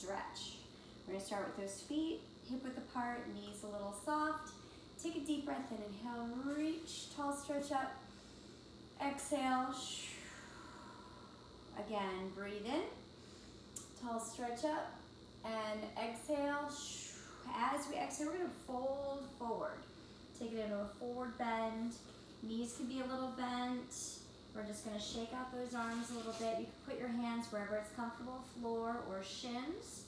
stretch. We're gonna start with those feet, hip width apart, knees a little soft. Take a deep breath in, inhale, reach, tall stretch up. Exhale, again, breathe in, tall stretch up, and exhale. As we exhale, we're gonna fold forward. Take it into a forward bend. Knees can be a little bent. We're just gonna shake out those arms a little bit. You can put your hands wherever it's comfortable, floor or shins.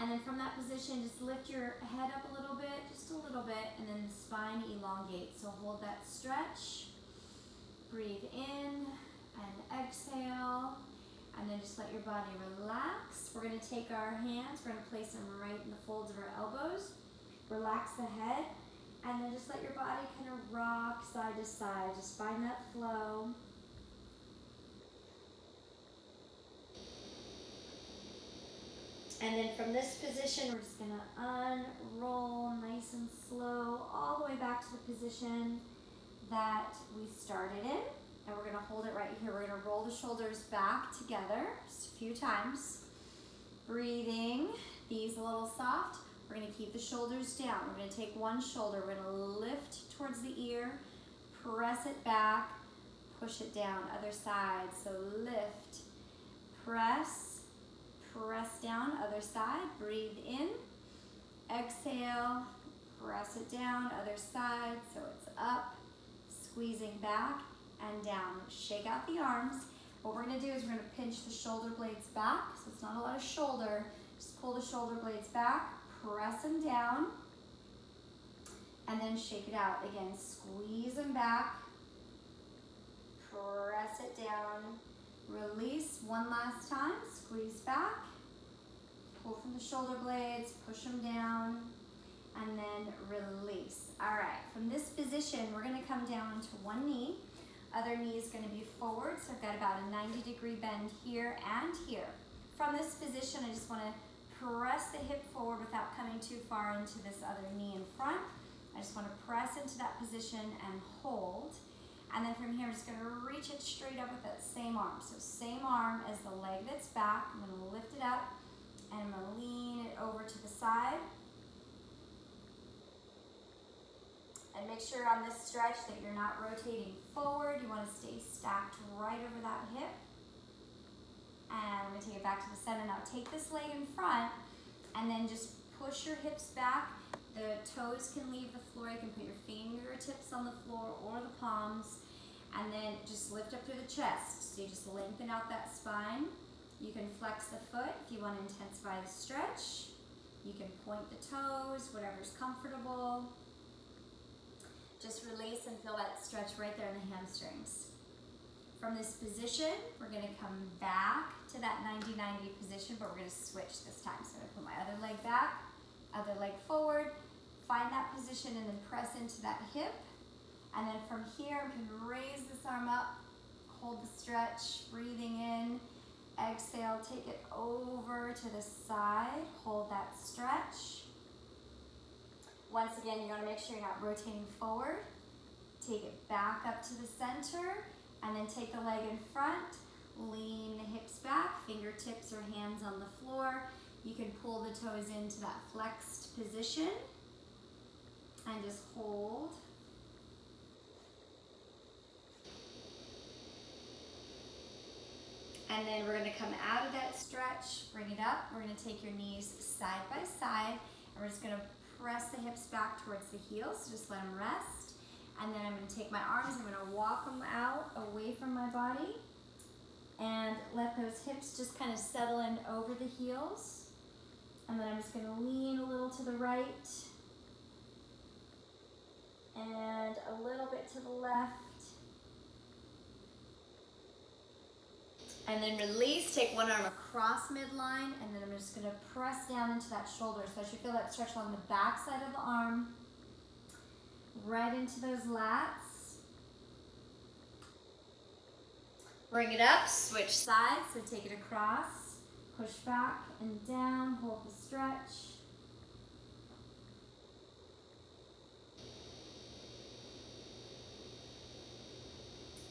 And then from that position, just lift your head up a little bit, just a little bit, and then the spine elongates. So hold that stretch. Breathe in and exhale. And then just let your body relax. We're gonna take our hands, we're gonna place them right in the folds of our elbows. Relax the head. And then just let your body kind of rock side to side. Just find that flow. And then from this position, we're just gonna unroll nice and slow all the way back to the position that we started in. And we're gonna hold it right here. We're gonna roll the shoulders back together just a few times. Breathing, knees a little soft. We're gonna keep the shoulders down. We're gonna take one shoulder, we're gonna lift towards the ear, press it back, push it down, other side. So lift, press down, other side, breathe in, exhale, press it down, other side, so it's up, squeezing back and down. Shake out the arms. What we're gonna do is we're gonna pinch the shoulder blades back, so it's not a lot of shoulder, just pull the shoulder blades back, press them down, and then shake it out. Again, squeeze them back, press it down, release one last time, squeeze back, pull from the shoulder blades, push them down, and then release. All right, from this position, we're gonna come down to one knee. Other knee is gonna be forward, so I've got about a 90-degree bend here and here. From this position, I just wanna press the hip forward without coming too far into this other knee in front. I just wanna press into that position and hold. And then from here, I'm just gonna reach it straight up with that same arm. So same arm as the leg that's back. I'm gonna lift it up and I'm gonna lean it over to the side. And make sure on this stretch that you're not rotating forward. You wanna stay stacked right over that hip. And we're gonna take it back to the center. Now take this leg in front and then just push your hips back. The toes can leave the floor. You can put your fingertips on the floor or the palms. And then just lift up through the chest. So you just lengthen out that spine. You can flex the foot if you want to intensify the stretch. You can point the toes, whatever's comfortable. Just release and feel that stretch right there in the hamstrings. From this position, we're gonna come back to that 90-90 position, but we're gonna switch this time. So I'm gonna put my other leg back, other leg forward, find that position and then press into that hip. And then from here, I'm gonna raise this arm up, hold the stretch, breathing in, exhale, take it over to the side, hold that stretch. Once again, you wanna make sure you're not rotating forward. Take it back up to the center, and then take the leg in front, lean the hips back, fingertips or hands on the floor. You can pull the toes into that flexed position and just hold. And then we're gonna come out of that stretch, bring it up. We're gonna take your knees side by side, and we're just gonna press the hips back towards the heels, so just let them rest. And then I'm gonna take my arms, I'm gonna walk them out away from my body and let those hips just kind of settle in over the heels. And then I'm just gonna lean a little to the right and a little bit to the left. And then release, take one arm across midline, and then I'm just gonna press down into that shoulder. So I should feel that stretch along the back side of the arm, right into those lats. Bring it up, switch sides, so take it across, push back and down, hold the stretch.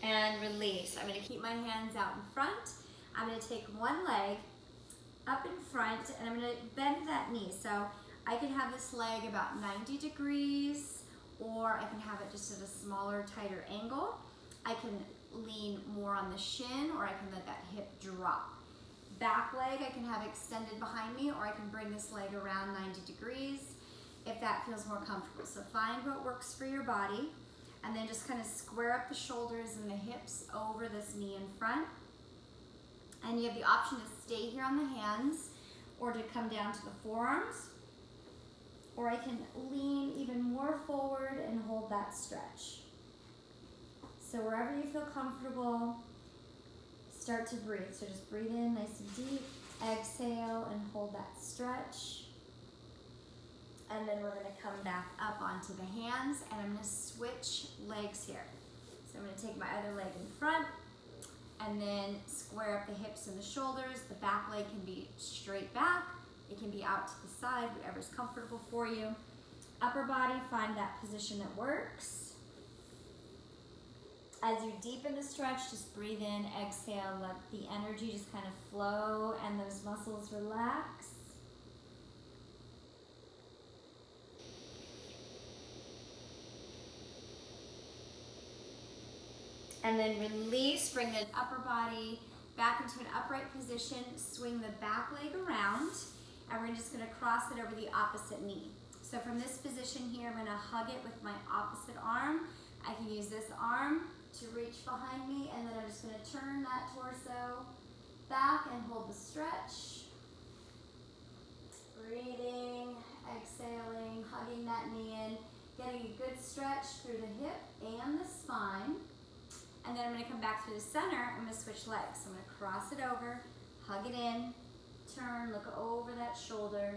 And release. I'm gonna keep my hands out in front. I'm gonna take one leg up in front, and I'm gonna bend that knee. So I can have this leg about 90 degrees, or I can have it just at a smaller, tighter angle. I can lean more on the shin, or I can let that hip drop. Back leg I can have extended behind me, or I can bring this leg around 90 degrees if that feels more comfortable. So find what works for your body, and then just kind of square up the shoulders and the hips over this knee in front. And you have the option to stay here on the hands, or to come down to the forearms, or I can lean even more forward and hold that stretch. So wherever you feel comfortable, start to breathe. So just breathe in nice and deep, exhale, and hold that stretch. And then we're gonna come back up onto the hands, and I'm gonna switch legs here. So I'm gonna take my other leg in front, and then square up the hips and the shoulders. The back leg can be straight back, it can be out to the side, whatever's comfortable for you. Upper body, find that position that works. As you deepen the stretch, just breathe in, exhale, let the energy just kind of flow and those muscles relax. And then release, bring the upper body back into an upright position, swing the back leg around, and we're just gonna cross it over the opposite knee. So from this position here, I'm gonna hug it with my opposite arm. I can use this arm to reach behind me, and then I'm just gonna turn that torso back and hold the stretch. Breathing, exhaling, hugging that knee in, getting a good stretch through the hip and the spine. And then I'm gonna come back through the center. I'm gonna switch legs. So I'm gonna cross it over, hug it in, turn, look over that shoulder.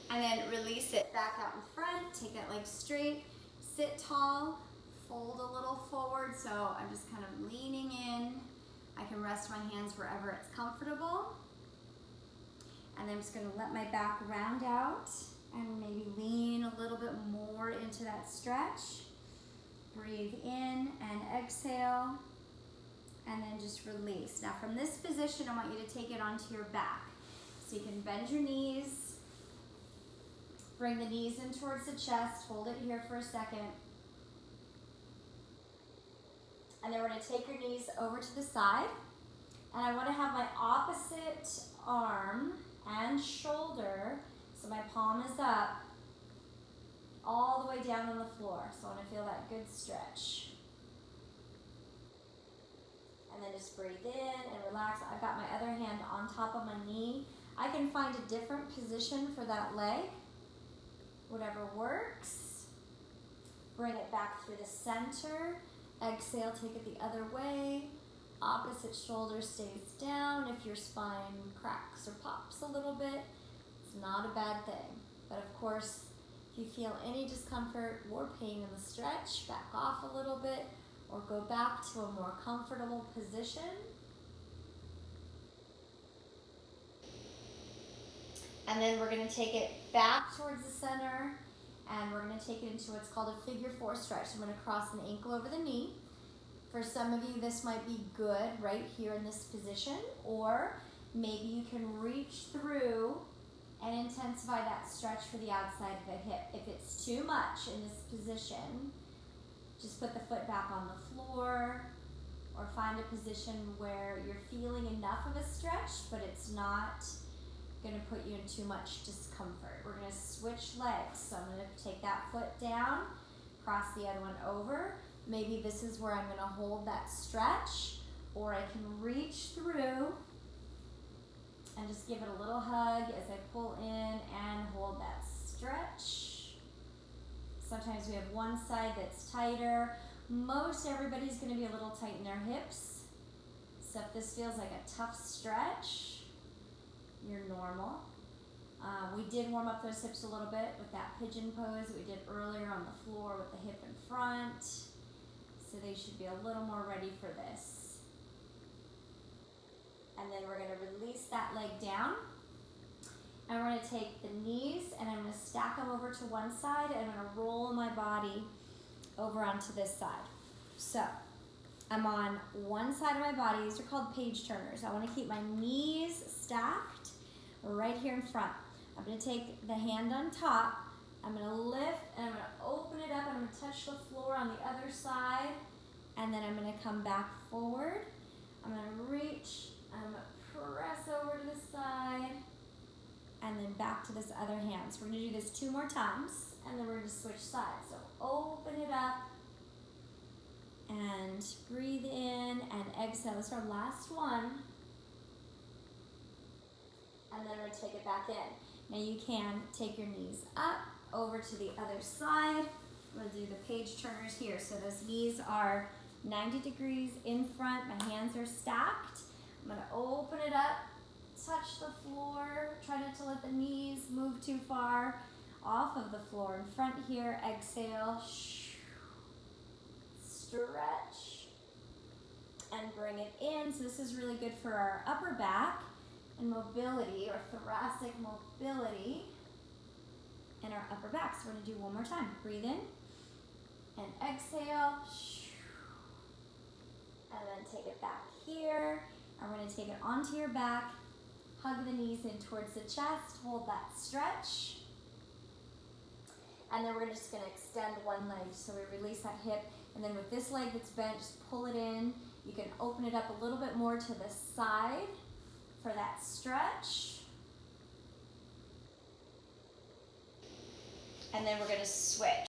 And then release it back out in front, take that leg straight, sit tall, fold a little forward. So I'm just kind of leaning in. I can rest my hands wherever it's comfortable. And then I'm just gonna let my back round out and maybe lean a little bit more into that stretch. Breathe in and exhale, and then just release. Now from this position, I want you to take it onto your back. So you can bend your knees, bring the knees in towards the chest, hold it here for a second. And then we're gonna take your knees over to the side. And I wanna have my opposite arm and shoulder, so my palm is up, all the way down on the floor. So I wanna feel that good stretch. And then just breathe in and relax. I've got my other hand on top of my knee. I can find a different position for that leg, whatever works. Bring it back through the center. Exhale, take it the other way. Opposite shoulder stays down. If your spine cracks or pops a little bit, it's not a bad thing. But of course, if you feel any discomfort or pain in the stretch, back off a little bit or go back to a more comfortable position. And then we're gonna take it back towards the center, and we're gonna take it into what's called a figure four stretch. So I'm gonna cross an ankle over the knee. For some of you, this might be good right here in this position, or maybe you can reach through and intensify that stretch for the outside of the hip. If it's too much in this position, just put the foot back on the floor, or find a position where you're feeling enough of a stretch, but it's not gonna put you in too much discomfort. We're gonna switch legs. So I'm gonna take that foot down, cross the other one over. Maybe this is where I'm gonna hold that stretch, or I can reach through and just give it a little hug as I pull in and hold that stretch. Sometimes we have one side that's tighter. Most everybody's gonna be a little tight in their hips. So if this feels like a tough stretch, you're normal. We did warm up those hips a little bit with that pigeon pose that we did earlier on the floor with the hip in front. So they should be a little more ready for this. And then we're gonna release that leg down. And we're gonna take the knees and I'm gonna stack them over to one side and I'm gonna roll my body over onto this side. So I'm on one side of my body. These are called page turners. I wanna keep my knees stacked right here in front. I'm gonna take the hand on top. I'm gonna lift and I'm gonna open it up. I'm gonna touch the floor on the other side. And then I'm gonna come back forward. I'm gonna reach, I'm gonna press over to the side, and then back to this other hand. So we're gonna do this 2 more times, and then we're gonna switch sides. So open it up, and breathe in, and exhale. This is our last one. And then we're gonna take it back in. Now you can take your knees up, over to the other side. We'll do the page turners here. So those knees are 90 degrees in front, my hands are stacked. I'm gonna open it up, touch the floor, try not to let the knees move too far off of the floor in front here. Exhale, stretch, and bring it in. So this is really good for our upper back and mobility, or thoracic mobility in our upper back. So we're gonna do one more time. Breathe in and exhale. And then take it back here. And we're gonna take it onto your back, hug the knees in towards the chest, hold that stretch. And then we're just gonna extend one leg. So we release that hip. And then with this leg that's bent, just pull it in. You can open it up a little bit more to the side for that stretch. And then we're gonna switch.